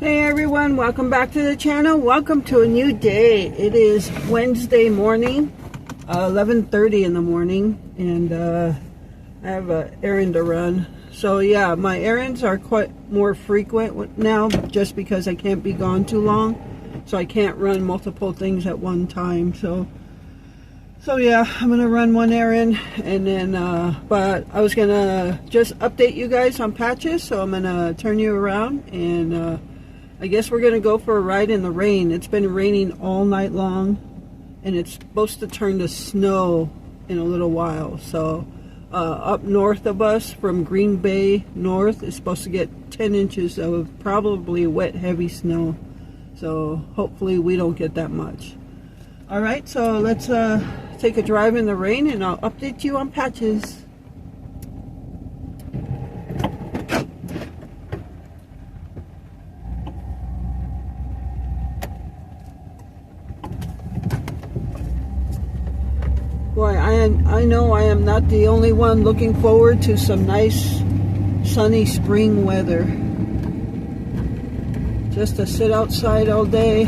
Hey everyone, welcome back to the channel. Welcome to a new day. It is Wednesday morning, 11:30 in the morning, and I have an errand to run. So yeah, my errands are quite more frequent now just because I can't be gone too long. So I can't run multiple things at one time. So yeah, I'm gonna run one errand, and then but I was gonna just update you guys on patches, so I'm gonna turn you around, and I guess we're gonna go for a ride in the rain. It's been raining all night long, and it's supposed to turn to snow in a little while. So up north of us, from Green Bay north, is supposed to get 10 inches of probably wet, heavy snow. So hopefully we don't get that much. All right, so let's take a drive in the rain, and I'll update you on patches. Boy, I know I am not the only one looking forward to some nice sunny spring weather. Just to sit outside all day.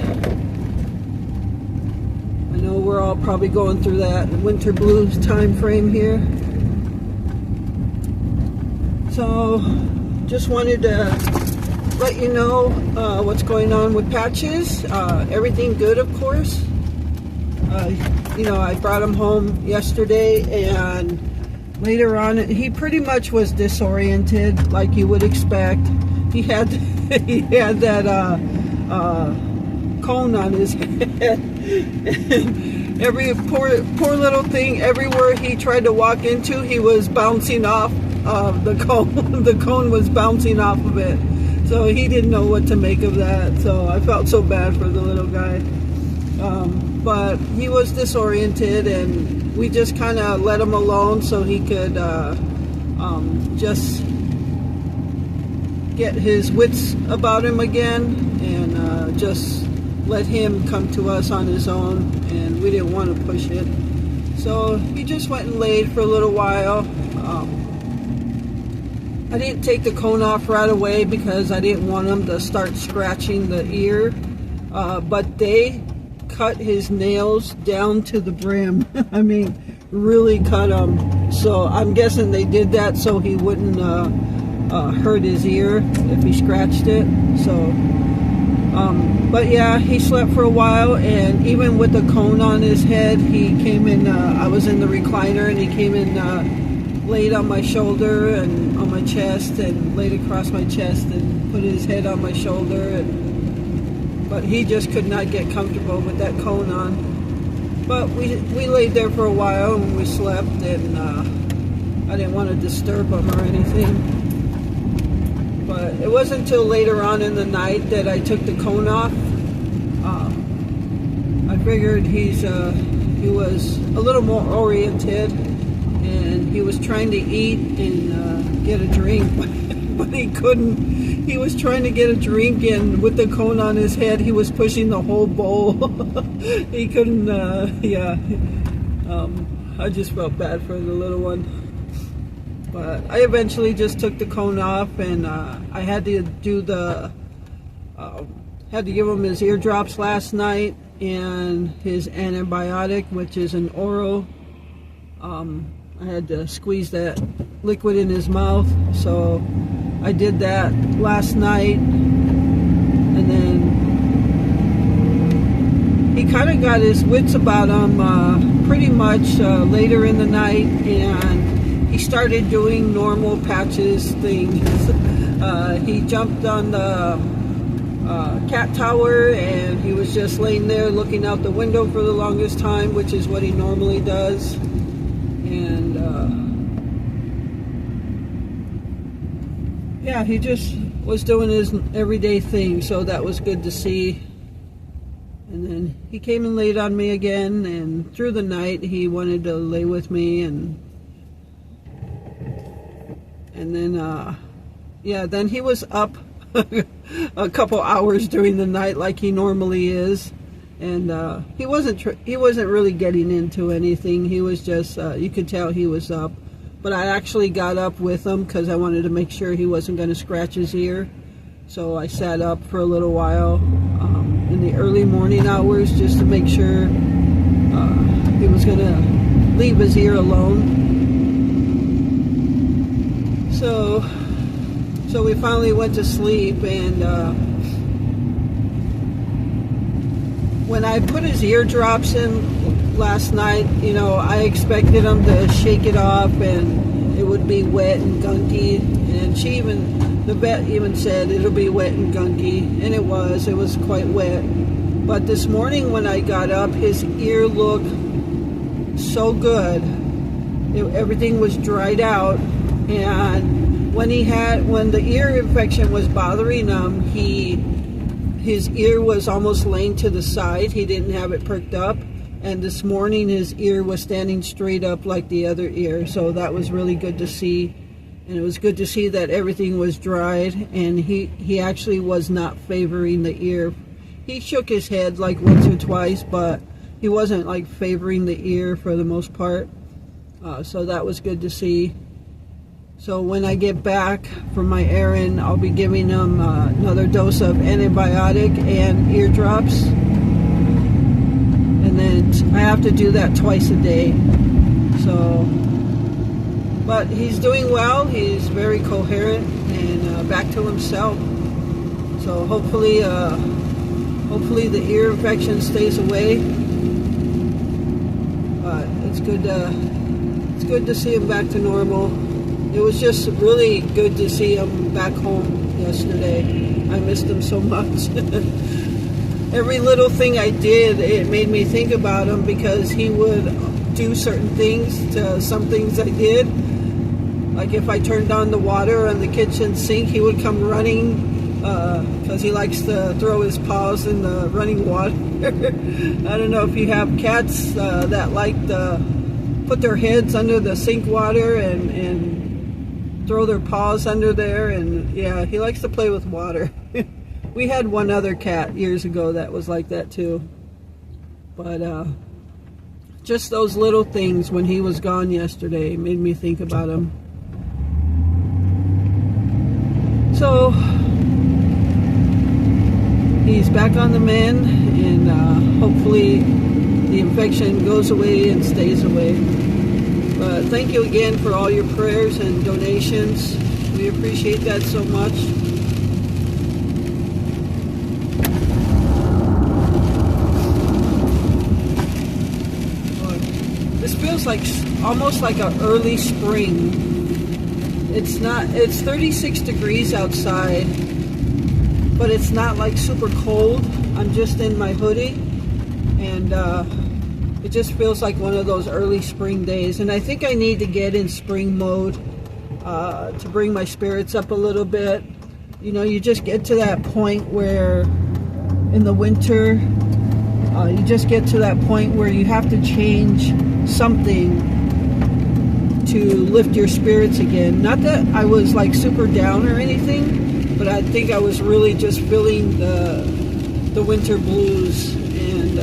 I know we're all probably going through that winter blues time frame here. So just wanted to let you know what's going on with patches. Everything good, of course. You know, I brought him home yesterday, and later on he pretty much was disoriented, like you would expect. He had that cone on his head. Every poor little thing, everywhere he tried to walk into, he was bouncing off the cone. The cone was bouncing off of it, so he didn't know what to make of that. So I felt so bad for the little guy. But he was disoriented, and we just kind of let him alone so he could just get his wits about him again, and just let him come to us on his own, and we didn't want to push it. So he just went and laid for a little while. I didn't take the cone off right away because I didn't want him to start scratching the ear, but they cut his nails down to the brim. I mean, really cut them. So I'm guessing they did that so he wouldn't hurt his ear if he scratched it. So but yeah, he slept for a while, and even with the cone on his head, he came in. I was in the recliner, and he came in, laid on my shoulder and on my chest, and laid across my chest and put his head on my shoulder, but he just could not get comfortable with that cone on. But we laid there for a while, and we slept, and I didn't want to disturb him or anything. But it wasn't until later on in the night that I took the cone off. I figured he was a little more oriented, and he was trying to eat and get a drink, but he couldn't. He was trying to get a drink, and with the cone on his head, he was pushing the whole bowl. He couldn't, yeah. I just felt bad for the little one. But I eventually just took the cone off, and I had to do had to give him his eardrops last night and his antibiotic, which is an oral. I had to squeeze that liquid in his mouth, so I did that last night, and then he kind of got his wits about him pretty much later in the night, and he started doing normal patches things. He jumped on the cat tower, and he was just laying there looking out the window for the longest time, which is what he normally does. And yeah, he just was doing his everyday thing, so that was good to see. And then he came and laid on me again, and through the night he wanted to lay with me, and then yeah, then he was up a couple hours during the night like he normally is, and he wasn't really getting into anything. He was just you could tell he was up. But I actually got up with him because I wanted to make sure he wasn't going to scratch his ear. So I sat up for a little while in the early morning hours just to make sure he was going to leave his ear alone. So we finally went to sleep, and when I put his eardrops in last night, you know, I expected him to shake it off and it would be wet and gunky, and the vet even said it'll be wet and gunky, and it was quite wet. But this morning when I got up, his ear looked so good. Everything was dried out, and when the ear infection was bothering him, his ear was almost laying to the side. He didn't have it perked up, and this morning his ear was standing straight up like the other ear. So that was really good to see, and it was good to see that everything was dried, and he actually was not favoring the ear. He shook his head like once or twice, but he wasn't like favoring the ear for the most part. So that was good to see. So when I get back from my errand, I'll be giving him another dose of antibiotic and eardrops. And then I have to do that twice a day. So, but he's doing well. He's very coherent and back to himself. So hopefully the ear infection stays away. But it's good to see him back to normal. It was just really good to see him back home yesterday. I missed him so much. Every little thing I did, it made me think about him, because he would do certain things to some things I did. Like if I turned on the water on the kitchen sink, he would come running, because he likes to throw his paws in the running water. I don't know if you have cats that like to put their heads under the sink water and throw their paws under there, and yeah, he likes to play with water. We had one other cat years ago that was like that too. But just those little things when he was gone yesterday made me think about him. So he's back on the mend, and hopefully the infection goes away and stays away. But thank you again for all your prayers and donations. We appreciate that so much. This feels like almost like an early spring. It's 36 degrees outside, but it's not like super cold. I'm just in my hoodie, and it just feels like one of those early spring days. And I think I need to get in spring mode to bring my spirits up a little bit. You know, you just get to that point where in the winter, you just get to that point where you have to change something to lift your spirits again. Not that I was like super down or anything, but I think I was really just feeling the winter blues, and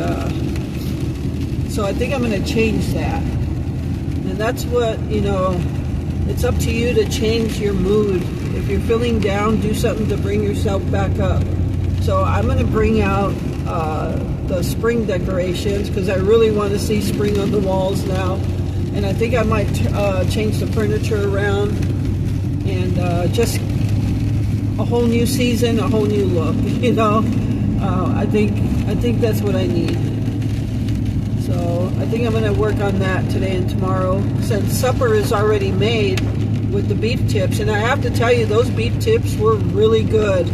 so I think I'm going to change that. And that's what, you know, it's up to you to change your mood. If you're feeling down, do something to bring yourself back up. So I'm going to bring out the spring decorations, because I really want to see spring on the walls now. And I think I might change the furniture around, and just a whole new season, a whole new look, you know. I think that's what I need. So I think I'm going to work on that today and tomorrow, since supper is already made with the beef tips. And I have to tell you, those beef tips were really good.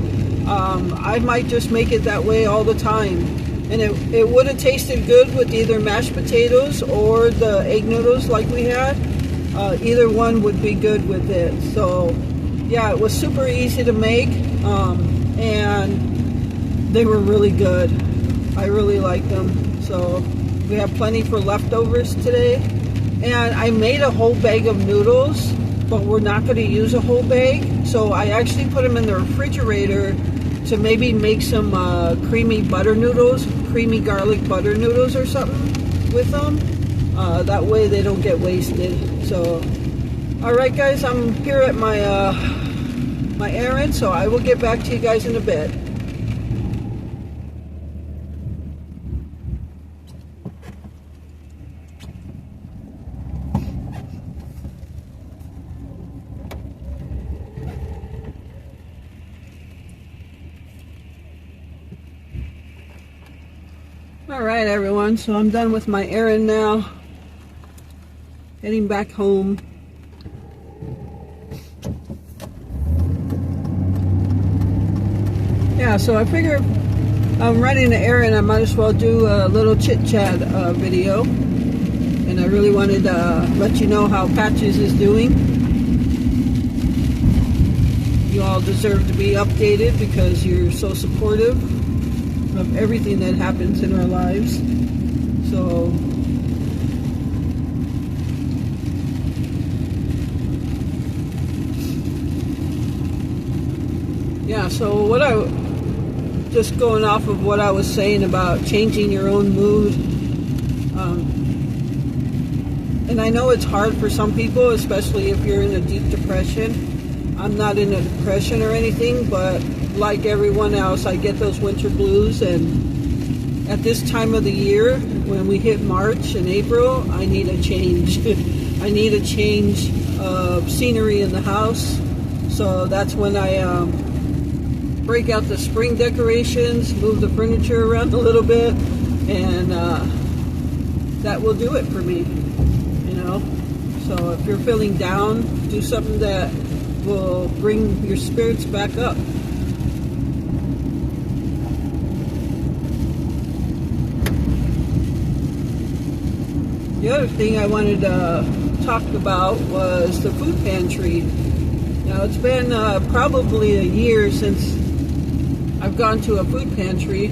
I might just make it that way all the time. And it would have tasted good with either mashed potatoes or the egg noodles like we had. Either one would be good with it. So yeah, it was super easy to make, and they were really good. I really liked them. So we have plenty for leftovers today. And I made a whole bag of noodles, but we're not going to use a whole bag. So I actually put them in the refrigerator to maybe make some creamy butter noodles, creamy garlic butter noodles or something with them. That way they don't get wasted. So, all right guys, I'm here at my my errand, so I will get back to you guys in a bit. Alright everyone, so I'm done with my errand now. Heading back home. Yeah, so I figure I'm running an errand, I might as well do a little chit-chat video. And I really wanted to let you know how Patches is doing. You all deserve to be updated because you're so supportive of everything that happens in our lives. So yeah, so what just going off of what I was saying about changing your own mood, and I know it's hard for some people, especially if you're in a deep depression. I'm not in a depression or anything, but like everyone else, I get those winter blues, and at this time of the year, when we hit March and April, I need a change. I need a change of scenery in the house, so that's when I break out the spring decorations, move the furniture around a little bit, and that will do it for me, you know. So if you're feeling down, do something that will bring your spirits back up. The other thing I wanted to talk about was the food pantry. Now it's been probably a year since I've gone to a food pantry,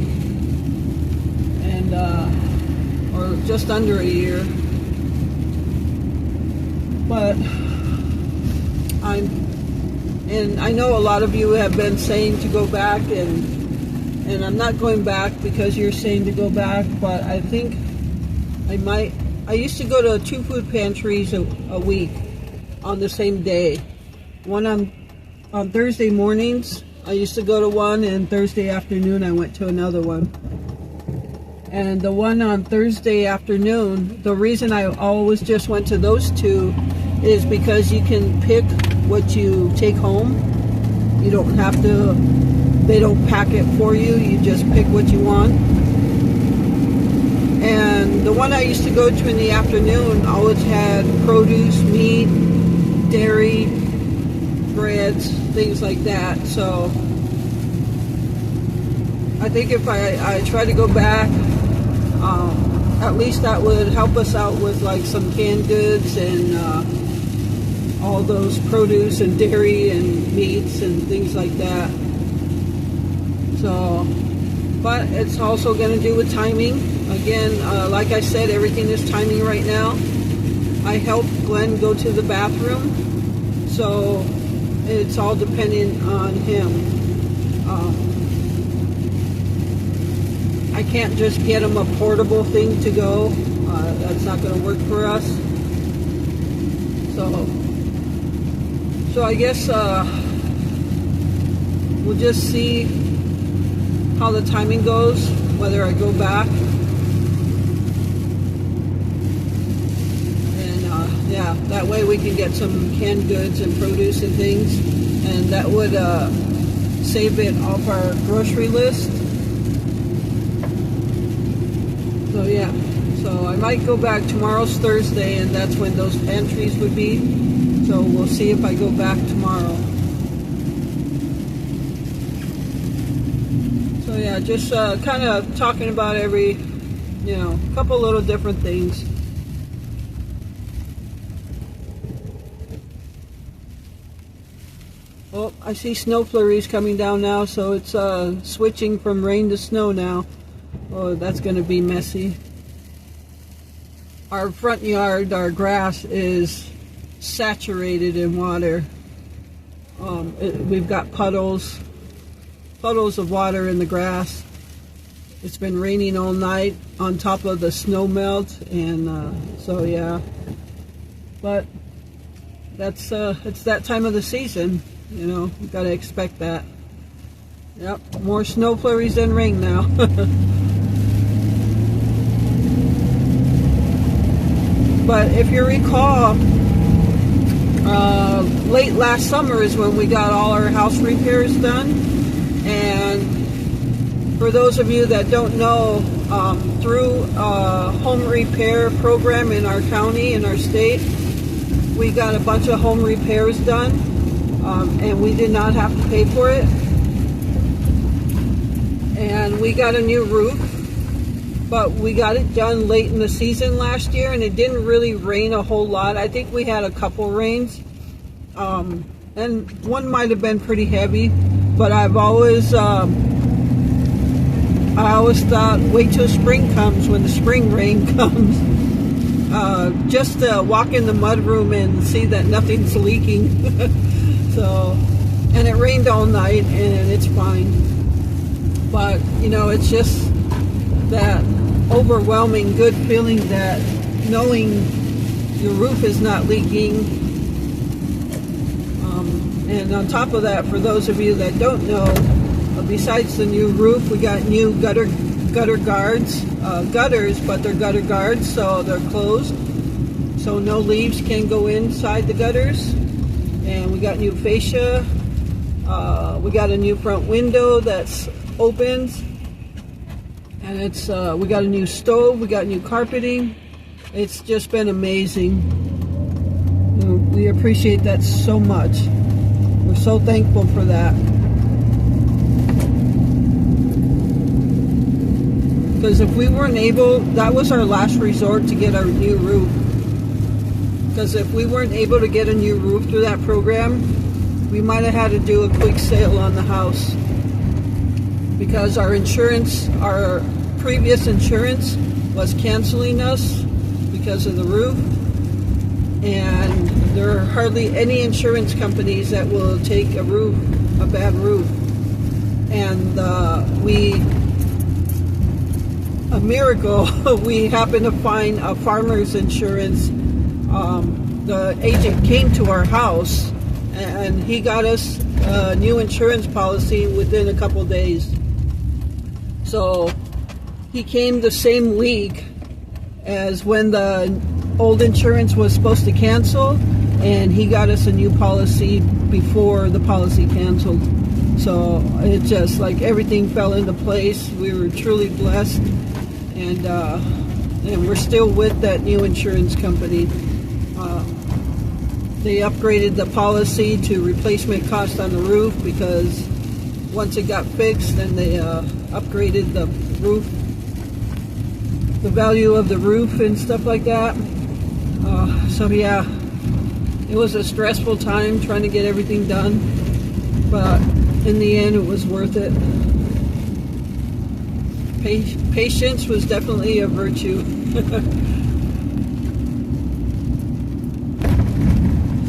and or just under a year. But I know a lot of you have been saying to go back, and I'm not going back because you're saying to go back, but I think I might. I used to go to 2 food pantries a week on the same day. One on Thursday mornings, I used to go to one, and Thursday afternoon I went to another one. And the one on Thursday afternoon, the reason I always just went to those 2 is because you can pick what you take home. You don't have to, they don't pack it for you, you just pick what you want. And the one I used to go to in the afternoon always had produce, meat, dairy, breads, things like that. So I think if I try to go back, at least that would help us out with like some canned goods and all those produce and dairy and meats and things like that. So, but it's also going to do with timing. Again, like I said, everything is timing right now. I helped Glenn go to the bathroom, so it's all dependent on him. I can't just get him a portable thing to go. That's not going to work for us. So I guess we'll just see how the timing goes, whether I go back. And yeah, that way we can get some canned goods and produce and things, and that would save it off our grocery list. So yeah, so I might go back. Tomorrow's Thursday, and that's when those pantries would be. So we'll see if I go back tomorrow. So yeah, just kind of talking about every, couple little different things. Oh, I see snow flurries coming down now, so it's switching from rain to snow now. Oh, that's going to be messy. Our front yard, our grass is saturated in water. We've got puddles of water in the grass. It's been raining all night on top of the snow melt, and so yeah. But that's it's that time of the season. You know, you gotta expect that. Yep, more snow flurries than rain now. But if you recall, late last summer is when we got all our house repairs done. And for those of you that don't know, through a home repair program in our county, in our state, we got a bunch of home repairs done, and we did not have to pay for it. And we got a new roof, but we got it done late in the season last year, and it didn't really rain a whole lot. I think we had a couple rains, and one might have been pretty heavy, but I always thought, wait till spring comes, when the spring rain comes, just to walk in the mudroom and see that nothing's leaking. So, and it rained all night, and it's fine. But, you know, it's just that overwhelming good feeling that knowing your roof is not leaking. And on top of that, for those of you that don't know, besides the new roof, we got new gutter guards, gutters, but they're gutter guards, so they're closed, so no leaves can go inside the gutters. And we got new fascia. We got a new front window that's opens, and it's we got a new stove, we got new carpeting. It's just been amazing. We appreciate that so much. We're so thankful for that, because if we weren't able, that was our last resort to get our new roof, because if we weren't able to get a new roof through that program, we might have had to do a quick sale on the house, because our insurance, our previous insurance was canceling us because of the roof, and there are hardly any insurance companies that will take a bad roof. And a miracle, we happened to find a farmer's insurance. The agent came to our house, and he got us a new insurance policy within a couple days. So he came the same week as when the old insurance was supposed to cancel, and he got us a new policy before the policy canceled. So it just, like, everything fell into place. We were truly blessed, and we're still with that new insurance company. They upgraded the policy to replacement cost on the roof, because once it got fixed, then they upgraded the roof, the value of the roof and stuff like that. So yeah, it was a stressful time trying to get everything done, but in the end it was worth it. Patience was definitely a virtue.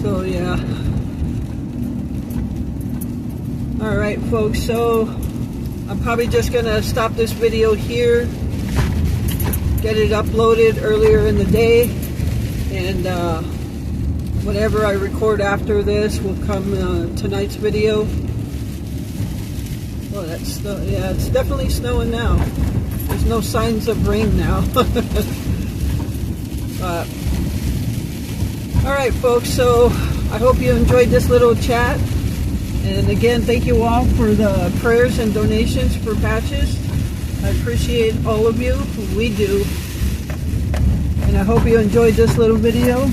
So yeah. Alright folks, so I'm probably just gonna stop this video here, get it uploaded earlier in the day, and whatever I record after this will come tonight's video. Oh, yeah, it's definitely snowing now. There's no signs of rain now. But alright folks, so I hope you enjoyed this little chat. And again, thank you all for the prayers and donations for patches. I appreciate all of you. We do. And I hope you enjoyed this little video.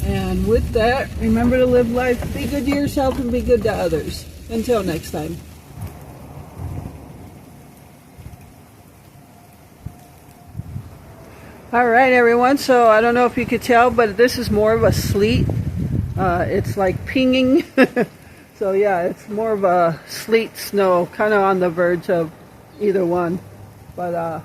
And with that, remember to live life, be good to yourself, and be good to others. Until next time. Alright everyone, so I don't know if you could tell, but this is more of a sleet. It's like pinging. So yeah, it's more of a sleet snow, kind of on the verge of either one. But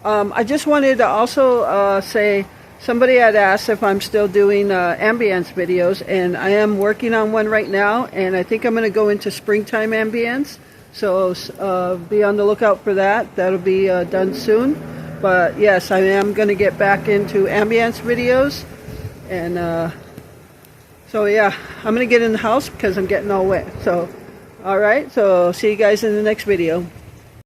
I just wanted to also say, somebody had asked if I'm still doing ambience videos, and I am working on one right now, and I think I'm going to go into springtime ambience. So be on the lookout for that. That'll be done soon. But yes, I am going to get back into ambience videos, and so So yeah, I'm gonna get in the house because I'm getting all wet. So, all right, so see you guys in the next video.